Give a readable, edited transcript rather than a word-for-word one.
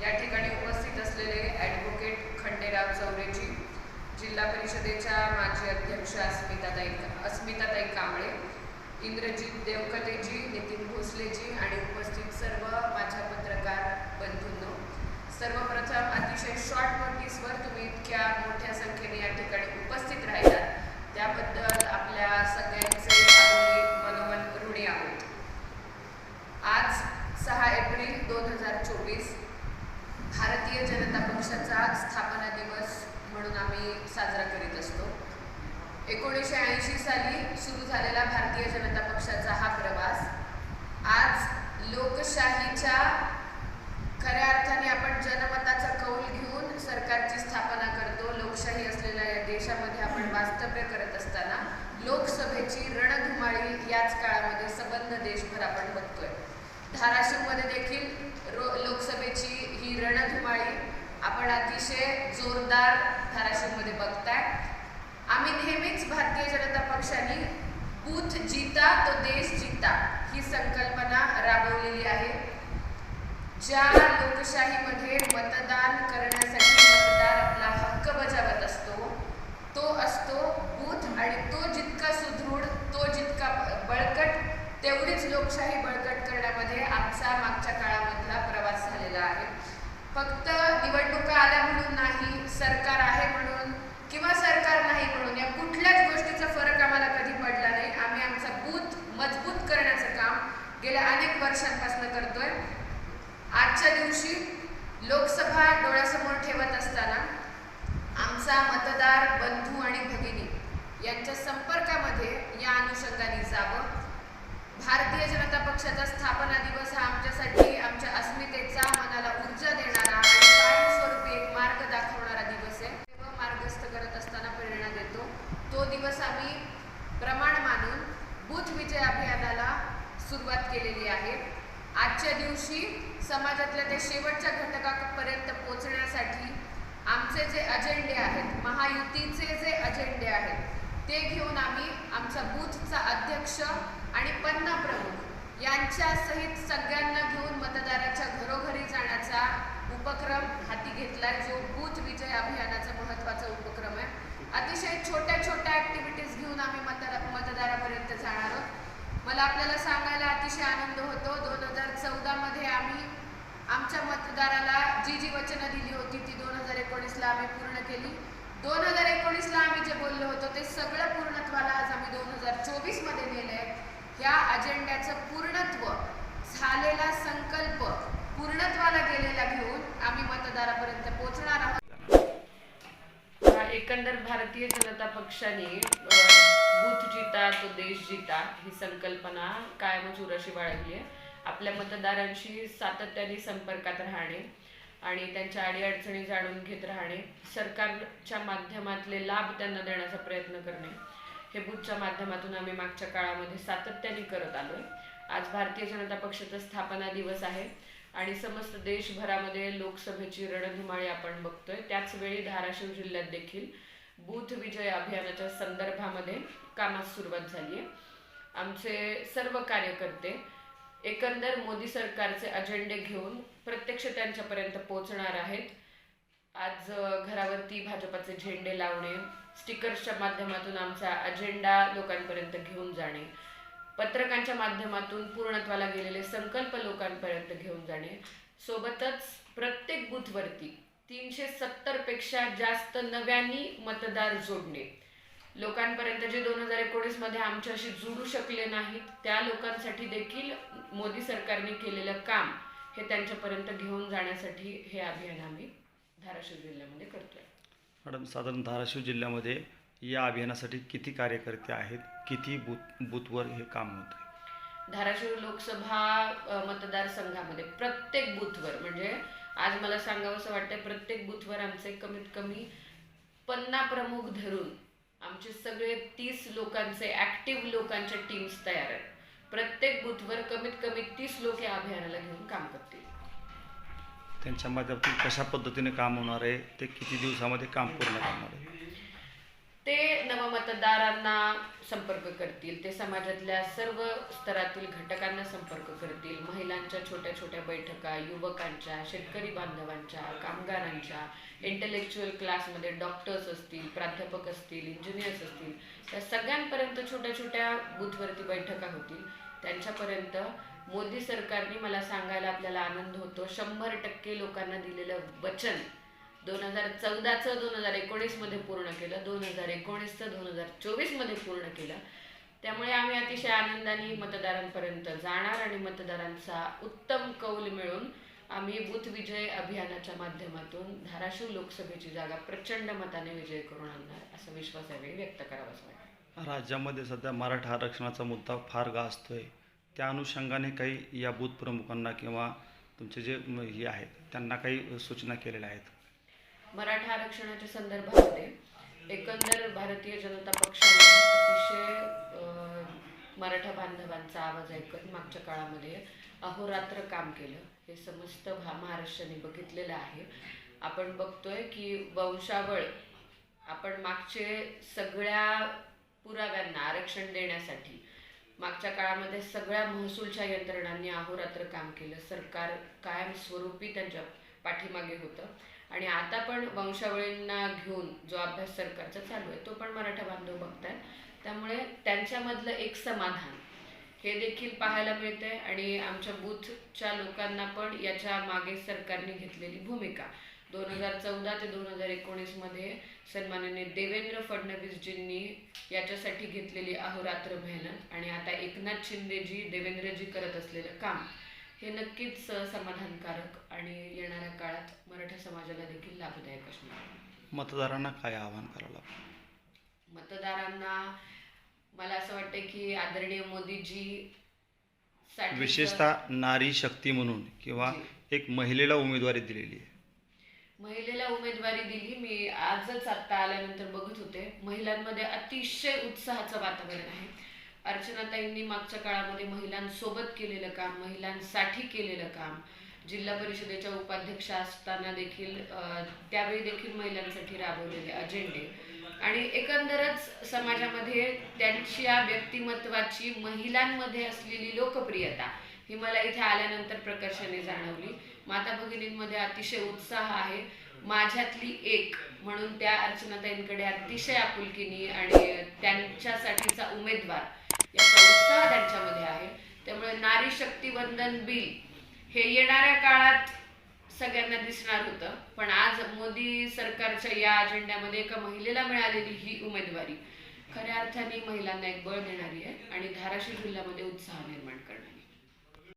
या ठिकाणी उपस्थित असलेले ॲडव्होकेट खंडेराव चौरेजी, जिल्हा परिषदेच्या माजी अध्यक्ष अस्मिताताई कांबळे, इंद्रजित देवकतेजी, नितीन भोसलेजी आणि उपस्थित सर्व माझ्या पत्रकार बंधूंनो, सर्वप्रथम अतिशय शॉर्ट नोटीसवर तुम्ही इतक्या मोठ्या संख्येने या ठिकाणी उपस्थित राहिलात त्याबद्दल आपल्या सगळ्यांचे आम्ही मनोमन ऋणी आहोत. आज 6 एप्रिल 2024 भारतीय जनता पक्षाचा स्थापना दिवस म्हणून आम्ही साजरा करीत असतो. 1980 साली सुरू झालेला भारतीय जनता पक्षाचा हा प्रवास आज लोकशाहीच्या खऱ्या अर्थाने आपण जनमताचा कौल घेऊन सरकारची स्थापना करतो. लोकशाही असलेल्या या देशामध्ये आपण वास्तव्य करत असताना लोकसभेची रणधुमाळी याच काळामध्ये सबंध देशभर आपण बघतोय. धाराशिवमध्ये देखील लोकसभेची ही रणधुमाळी आपण अतिशय जोरदार धाराशिवमध्ये बघताय. आम्ही नेहमीच भारतीय जनता पक्षाने बूथ जीता तो देश जीता ही संकल्पना राबवलेली आहे. ज्या लोकशाहीमध्ये मतदान करण्यासाठी मतदार आपला हक्क बजावत असतो तो असतो बूथ, आणि तो जितका सुदृढ, तो जितका बळकट, तेवढीच लोकशाही बळकट करण्यामध्ये आमचा मागच्या काळामधला प्रवास झालेला आहे. फक्त निवडणुका आल्या म्हणून नाही, सरकार आहे म्हणून किंवा सरकार नाही म्हणून या कुठल्याच गोष्टीचा फरक आम्हाला कधी पडला नाही. आम्ही आमचा बूथ मजबूत करण्याचं काम गेल्या अनेक वर्षांपासून करतोय. आजच्या दिवशी लोकसभा डोळ्यासमोर ठेवत असताना आमचा मतदार बंधू आणि भगिनी यांच्या संपर्कामध्ये या अनुषंगाने जावं. भारतीय जनता पक्षाचा स्थापना दिवस हा आमच्यासाठी आमच्या अस्मितेचा, मनाला ऊर्जा देणारा आणि कायमस्वरूपी एक मार्ग दाखवणारा दिवस आहे. मार्गस्थ करत असताना प्रेरणा देतो. तो दिवस आम्ही प्रमाण मानून बूथ विजय अभियानाला सुरुवात केलेली आहे. आजच्या दिवशी समाजातल्या त्या शेवटच्या घटकापर्यंत पोहोचण्यासाठी आमचे जे अजेंडे आहेत, महायुतीचे जे अजेंडे आहेत, ते घेऊन आम्ही आमचा बूथचा अध्यक्ष आणि पन्ना प्रमुख यांच्या सहित सगळ्यांना घेऊन मतदाराच्या घरोघरी जाण्याचा उपक्रम हाती घेतलाय, जो बूथ विजय अभियानाचा महत्त्वाचा उपक्रम आहे. अतिशय छोट्या छोट्या ॲक्टिव्हिटीज घेऊन आम्ही मतदारापर्यंत जाणार आहोत. मला आपल्याला सांगायला अतिशय आनंद होतो. 2014 मध्ये आम्ही आमच्या मतदाराला जी वचनं दिली होती ती 2019ला आम्ही पूर्ण केली. 2019ला आम्ही जे बोललो होतो ते सगळं पूर्णत्वाला आज आम्ही 2024 मध्ये नेलंय. ह्या अजेंड्याचं पूर्णत्व झालेला संकल्प पूर्णत्वाला गेलेला घेऊन आम्ही मतदारापर्यंत पोहोचणार आहोत. एकंदर भारतीय जनता पक्षाने बूथ जीता तो देश जीता ही संकल्पना कायमच उराशी बाळगली आहे. आपल्या मतदारांशी सातत्याने संपर्कात राहणे आणि त्यांच्या अडीअडचणी जाणून घेत राहणे, सरकारच्या माध्यमातले लाभ त्यांना देण्याचा प्रयत्न करणे, हे बूथच्या माध्यमातून आम्ही मागच्या काळामध्ये सातत्याने करत आलोय. आज भारतीय जनता पक्षाचा स्थापना दिवस आहे आणि समस्त देशभरामध्ये लोकसभेची रणधुमाळी आपण बघतोय. त्याच वेळी धाराशिव जिल्ह्यात देखील बूथ विजय अभियानाच्या संदर्भामध्ये कामास सुरुवात झाली आहे. आमचे सर्व कार्यकर्ते एकंदर मोदी सरकारचे अजेंडे घेऊन प्रत्यक्ष त्यांच्यापर्यंत पोहोचणार आहेत. आज घरावरती भाजपाचे झेंडे लावणे, स्टिकर्सच्या माध्यमातून आमचा अजेंडा लोकांपर्यंत घेऊन जाणे, पत्रकांच्या माध्यमातून पूर्णत्वाला गेलेले संकल्प लोकांपर्यंत घेऊन जाणे, सोबतच प्रत्येक बूथवरती 370 पेक्षा जास्त नव्यानी मतदार जोडणे, लोकांपर्यंत जे 2019 मध्ये आमच्याशी जोडू शकले नाहीत त्या लोकांसाठी देखील मोदी सरकारने केलेलं काम हे त्यांच्यापर्यंत घेऊन जाण्यासाठी हे अभियान आम्ही धाराशिव जिल्ह्यामध्ये करतोय. मॅडम, साधारण धाराशिव जिल्ह्यामध्ये या अभियानासाठी किती कार्यकर्ते आहेत, किती बूथवर हे काम होत आहे? धाराशिव लोकसभा मतदारसंघामध्ये प्रत्येक बूथवर, म्हणजे आज मला सांगावंसं वाटतं, प्रत्येक बूथवर आमचे कमीत कमी 50 प्रमुख धरून आमचे सगळे 30 लोकांचे ॲक्टिव्ह लोकांच्या टीम्स तयार आहेत. प्रत्येक बूथवर कमीत कमी 30 लोक या अभियानाला घेऊन काम करतील. त्यांच्या माध्यमातून कशा पद्धतीने काम होणार आहे, ते किती दिवसामध्ये काम पूर्ण करणार आहे? ते नवमतदारांना संपर्क करतील, ते समाजातल्या सर्व स्तरातील घटकांना संपर्क करतील, महिलांच्या छोट्या छोट्या बैठका, युवकांच्या, शेतकरी बांधवांच्या, कामगारांच्या, इंटेलेक्च्युअल क्लासमध्ये डॉक्टर्स असतील, प्राध्यापक असतील, इंजिनियर्स असतील, त्या सगळ्यांपर्यंत छोट्या छोट्या बूथवरती बैठका होतील. त्यांच्यापर्यंत मोदी सरकारने, मला सांगायला आपल्याला आनंद होतो, 100% लोकांना दिलेलं वचन 2014चं 2019 मध्ये पूर्ण केलं, 2019चं 2024 मध्ये पूर्ण केलं. त्यामुळे आम्ही अतिशय आनंदाने मतदारांपर्यंत जाणार आणि मतदारांचा उत्तम कौल मिळून आम्ही बूथ विजय अभियानाच्या माध्यमातून धाराशिव लोकसभेची जागा प्रचंड मताने विजय करून आणणार, असा विश्वास यावेळी व्यक्त करावासा वाटतो. राज्यामध्ये सध्या मराठा आरक्षणाचा मुद्दा फार गाजतोय. त्या अनुषंगाने काही या बूथ प्रमुखांना किंवा तुमचे जे हे आहेत त्यांना काही सूचना केलेल्या आहेत? मराठा आरक्षणाच्या संदर्भामध्ये एकंदर भारतीय जनता पक्षाने अतिशय मराठा बांधवांचा आवाज ऐकत मागच्या काळामध्ये अहोरात्र काम केलं. हे समस्त महाराष्ट्राने बघितलेलं आहे. आपण बघतोय की वंशावळ, आपण मागचे सगळ्या पुराव्यांना आरक्षण देण्यासाठी मागच्या काळामध्ये सगळ्या महसूलच्या यंत्रणांनी अहोरात्र काम केलं. सरकार कायमस्वरूपी त्यांच्या पाठीमागे होतं आणि आता पण वंशावळींना घेऊन जो अभ्यास सरकारचा चालू आहे तो पण मराठा बांधव बघतायत. त्यामुळे त्यांच्यामधलं एक समाधान हे देखील पाहायला मिळते आणि आमच्या बूथच्या लोकांना पण याच्या मागे सरकारने घेतलेली भूमिका 2014 ते 2019 मध्ये सन्माननीय देवेंद्र फडणवीसजींनी याच्यासाठी घेतलेली अहोरात्र मेहनत आणि आता एकनाथ शिंदेजी, देवेंद्रजी करत असलेलं काम हे नक्कीच समाधानकारक आणि येणाऱ्या काळात मराठा समाजाला देखील लाभदायक असणार. मतदारांना काय आवाहन करावं लागतं? मतदारांना मला असं वाटतं की आदरणीय मोदीजी विशेषतः नारी शक्ती म्हणून किंवा एक महिलेला उमेदवारी दिलेली आहे. महिलेला उमेदवारी दिली. मी आजच आत्ता आल्यानंतर बघत होते, महिलांमध्ये अतिशय उत्साहाचं वातावरण आहे. अर्चनाताईंनी मागच्या काळामध्ये महिलांसोबत केलेलं काम, महिलांसाठी केलेलं काम, जिल्हा परिषदेच्या उपाध्यक्षा असताना देखील त्यावेळी देखील महिलांसाठी राबवलेले अजेंडे आणि एकंदरच समाजामध्ये त्यांची या व्यक्तिमत्वाची महिलांमध्ये असलेली लोकप्रियता ही मला इथे आल्यानंतर प्रकर्षाने जाणवली. माता भगिनींमध्ये अतिशय उत्साह आहे. माझ्यातली एक म्हणून त्या अर्चनाताईंकडे अतिशय आपुलकीनी आणि त्यांच्यासाठीचा उमेदवार याचा उत्साह त्यांच्यामध्ये आहे. त्यामुळे नारी शक्ती वंदन बिल हे येणाऱ्या काळात सगळ्यांना दिसणार होतं, पण आज मोदी सरकारच्या या अजेंड्यामध्ये एका महिलेला मिळालेली ही उमेदवारी खऱ्या अर्थाने महिलांना एक बळ देणारी आहे आणि धाराशिव जिल्ह्यामध्ये उत्साह निर्माण करणारी.